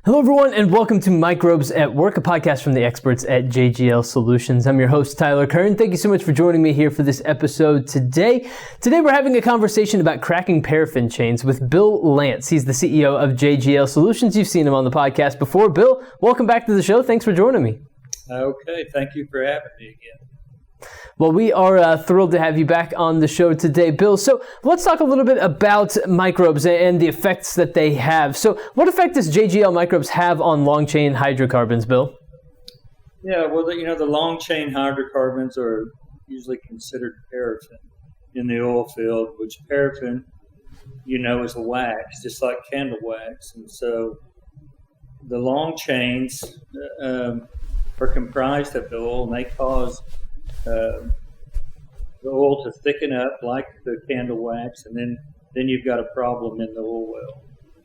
Hello, everyone, and welcome to Microbes at Work, a podcast from the experts at JGL Solutions. I'm your host, Tyler Kern. Thank you so much for joining me here for this episode today. Today, we're having a conversation about cracking paraffin chains with Bill Lantz. He's the CEO of JGL Solutions. You've seen him on the podcast before. Bill, welcome back to the show. Thanks for joining me. Okay, thank you for having me again. Well, we are thrilled to have you back on the show today, Bill. So let's talk a little bit about microbes and the effects that they have. So what effect does JGL microbes have on long-chain hydrocarbons, Bill? Yeah, well, the long-chain hydrocarbons are usually considered paraffin in the oil field, which paraffin, is a wax, just like candle wax. And so the long chains are comprised of the oil, and they cause the oil to thicken up like the candle wax, and then you've got a problem in the oil well.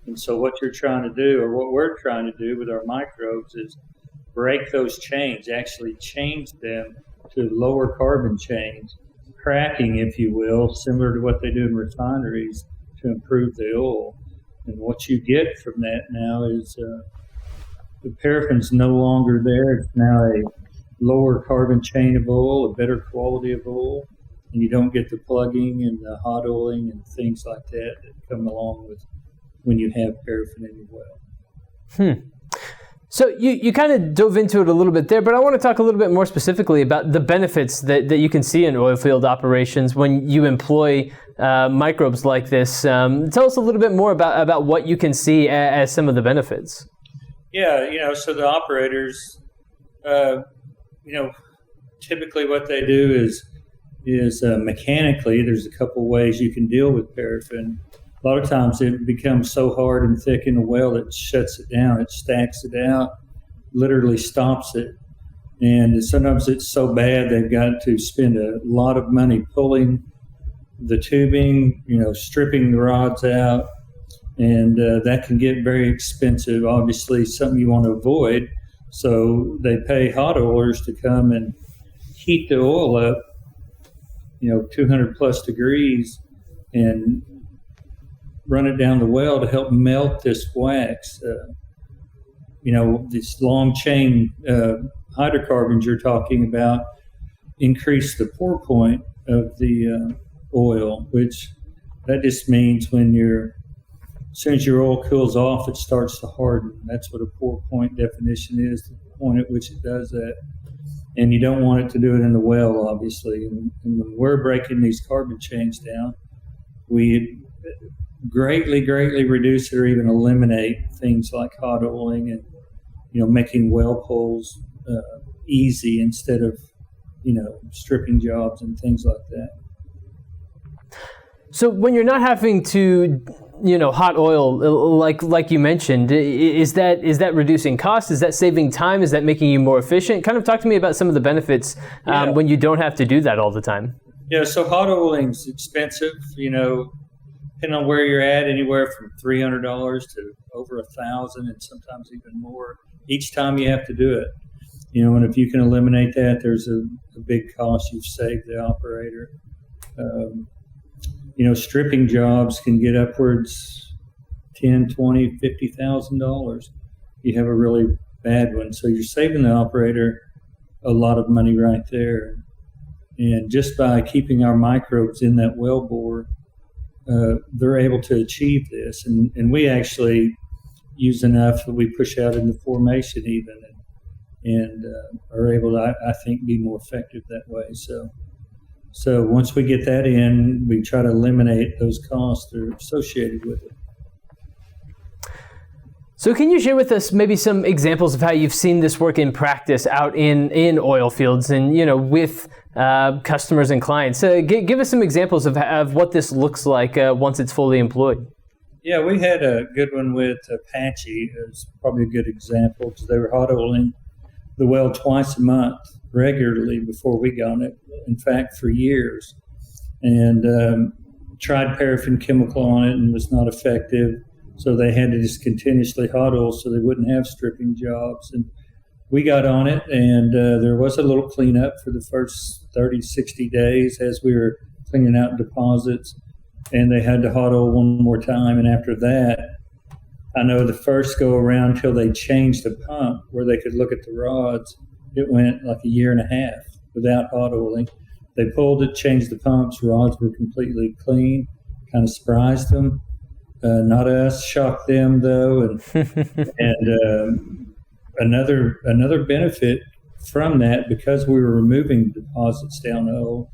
And so what you're trying to do, or what we're trying to do with our microbes, is break those chains, actually change them to lower carbon chains, cracking, if you will, similar to what they do in refineries to improve the oil. And what you get from that now is the paraffin's no longer there. It's now a lower carbon chain of oil, a better quality of oil, and you don't get the plugging and the hot oiling and things like that come along with when you have paraffin in your well. So you kind of dove into it a little bit there, but I want to talk a little bit more specifically about the benefits that you can see in oil field operations when you employ microbes like this. Tell us a little bit more about what you can see as some of the benefits. Yeah, so the operators, typically what they do is mechanically, there's a couple ways you can deal with paraffin. A lot of times it becomes so hard and thick in the well, it shuts it down, it stacks it out, literally stops it. And sometimes it's so bad they've got to spend a lot of money pulling the tubing, stripping the rods out, and that can get very expensive. Obviously, something you want to avoid. So they pay hot oilers to come and heat the oil up, 200 plus degrees, and run it down the well to help melt this wax. This long chain hydrocarbons you're talking about increase the pour point of the oil, which that just means as soon as your oil cools off, it starts to harden. That's what a pour point definition is, the point at which it does that. And you don't want it to do it in the well, obviously. And when we're breaking these carbon chains down, we greatly reduce or even eliminate things like hot oiling and, making well pulls easy instead of, stripping jobs and things like that. So when you're not having to, hot oil, like you mentioned, is that reducing costs? Is that saving time? Is that making you more efficient? Kind of talk to me about some of the benefits when you don't have to do that all the time. Yeah, so hot oiling's expensive, depending on where you're at, anywhere from $300 to over $1,000 and sometimes even more each time you have to do it. And if you can eliminate that, there's a big cost you've saved the operator. Stripping jobs can get upwards $10,000, $20,000, $50,000. You have a really bad one. So you're saving the operator a lot of money right there. And just by keeping our microbes in that well bore, they're able to achieve this. And we actually use enough that we push out into formation even and are able to, I think, be more effective that way. So once we get that in, we try to eliminate those costs that are associated with it. So can you share with us maybe some examples of how you've seen this work in practice out in oil fields and, with customers and clients? Give us some examples of what this looks like once it's fully employed. Yeah, we had a good one with Apache. It was probably a good example because they were hot oiling the well twice a month regularly before we got it. In fact, for years. And tried paraffin chemical on it and was not effective. So they had to just continuously hot oil so they wouldn't have stripping jobs. And we got on it, and there was a little cleanup for the first 30, 60 days as we were cleaning out deposits. And they had to hot oil one more time. And after that, I know the first go around till they changed the pump where they could look at the rods, it went like a year and a half without hot oiling. They pulled it, changed the pumps, rods were completely clean, kind of surprised them. Not us, shocked them though. And another benefit from that, because we were removing deposits down the hole,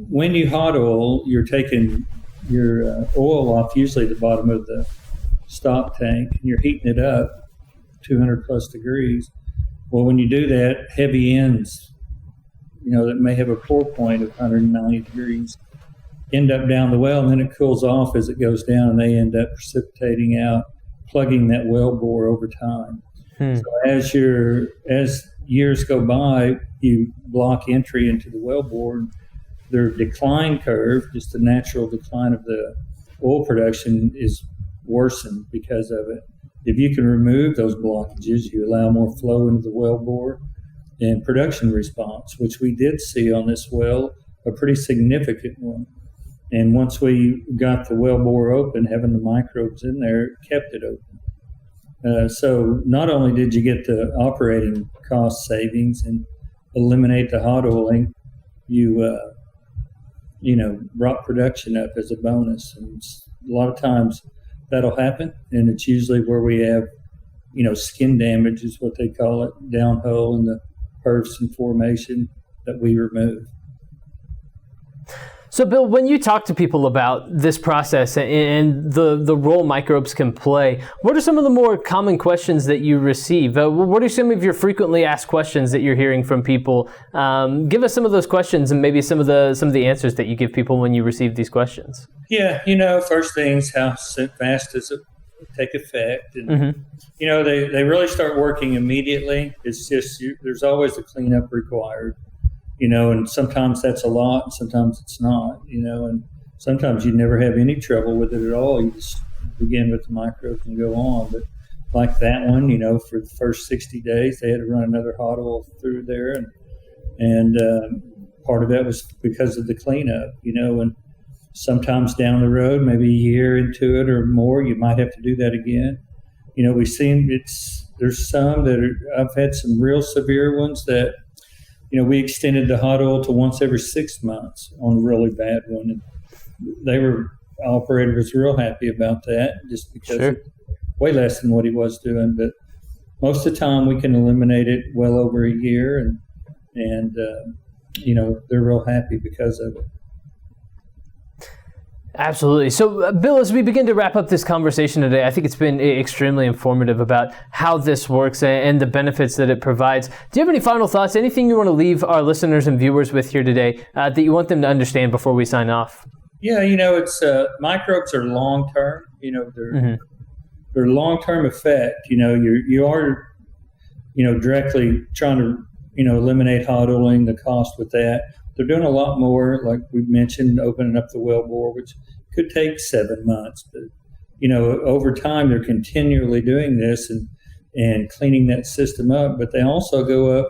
when you hot oil, you're taking your oil off usually at the bottom of the stock tank, and you're heating it up 200 plus degrees. Well, when you do that, heavy ends, that may have a pour point of 190 degrees, end up down the well, and then it cools off as it goes down, and they end up precipitating out, plugging that well bore over time. So as years go by, you block entry into the well bore. Their decline curve, just the natural decline of the oil production, is worsened because of it. If you can remove those blockages, you allow more flow into the well bore and production response, which we did see on this well, a pretty significant one. And once we got the well bore open, having the microbes in there kept it open. So not only did you get the operating cost savings and eliminate the hot oiling, you brought production up as a bonus. And a lot of times that'll happen, and it's usually where we have, skin damage is what they call it, downhole in the perfs and formation that we remove. So, Bill, when you talk to people about this process and the role microbes can play, what are some of the more common questions that you receive? What are some of your frequently asked questions that you're hearing from people? Give us some of those questions and maybe some of the answers that you give people when you receive these questions. Yeah, first things, how fast does it take effect? And, they really start working immediately. It's just there's always a cleanup required. And sometimes that's a lot, and sometimes it's not, and sometimes you never have any trouble with it at all. You just begin with the microbes and go on. But like that one, for the first 60 days, they had to run another hot oil through there. And part of that was because of the cleanup, and sometimes down the road, maybe a year into it or more, you might have to do that again. We've seen there's some that I've had some real severe ones that, we extended the hot oil to once every 6 months on a really bad one. And operator was real happy about that, just because it's way less than what he was doing. But most of the time we can eliminate it well over a year, and they're real happy because of it. Absolutely. So, Bill, as we begin to wrap up this conversation today, I think it's been extremely informative about how this works and the benefits that it provides. Do you have any final thoughts, anything you want to leave our listeners and viewers with here today that you want them to understand before we sign off? Yeah, it's microbes are long-term. They're long-term effect. You are, directly trying to, eliminate hot oiling, the cost with that. They're doing a lot more, like we mentioned, opening up the well bore, which could take 7 months. But, over time, they're continually doing this and cleaning that system up. But they also go up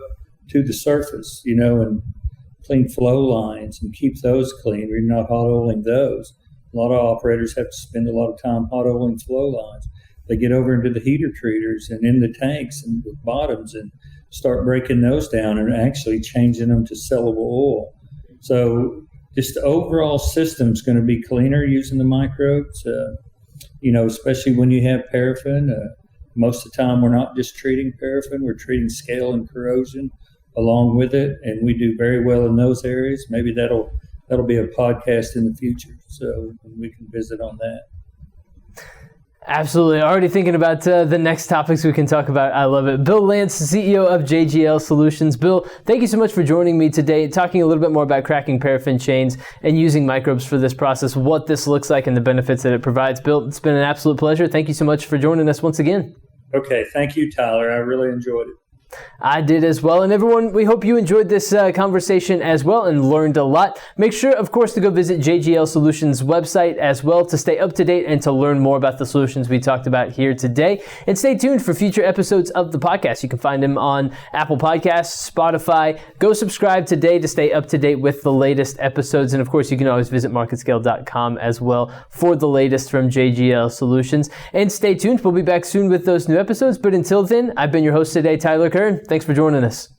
to the surface, and clean flow lines and keep those clean. We're not hot oiling those. A lot of operators have to spend a lot of time hot oiling flow lines. They get over into the heater treaters and in the tanks and the bottoms and start breaking those down and actually changing them to sellable oil. So just the overall system's going to be cleaner using the microbes, especially when you have paraffin. Most of the time we're not just treating paraffin, we're treating scale and corrosion along with it, and we do very well in those areas. Maybe that'll be a podcast in the future, so we can visit on that. Absolutely. Already thinking about the next topics we can talk about. I love it. Bill Lantz, CEO of JGL Solutions. Bill, thank you so much for joining me today, talking a little bit more about cracking paraffin chains and using microbes for this process, what this looks like and the benefits that it provides. Bill, it's been an absolute pleasure. Thank you so much for joining us once again. Okay. Thank you, Tyler. I really enjoyed it. I did as well. And everyone, we hope you enjoyed this conversation as well and learned a lot. Make sure, of course, to go visit JGL Solutions website as well to stay up to date and to learn more about the solutions we talked about here today. And stay tuned for future episodes of the podcast. You can find them on Apple Podcasts, Spotify. Go subscribe today to stay up to date with the latest episodes. And of course, you can always visit marketscale.com as well for the latest from JGL Solutions. And stay tuned. We'll be back soon with those new episodes. But until then, I've been your host today, Tyler Kern. Thanks for joining us.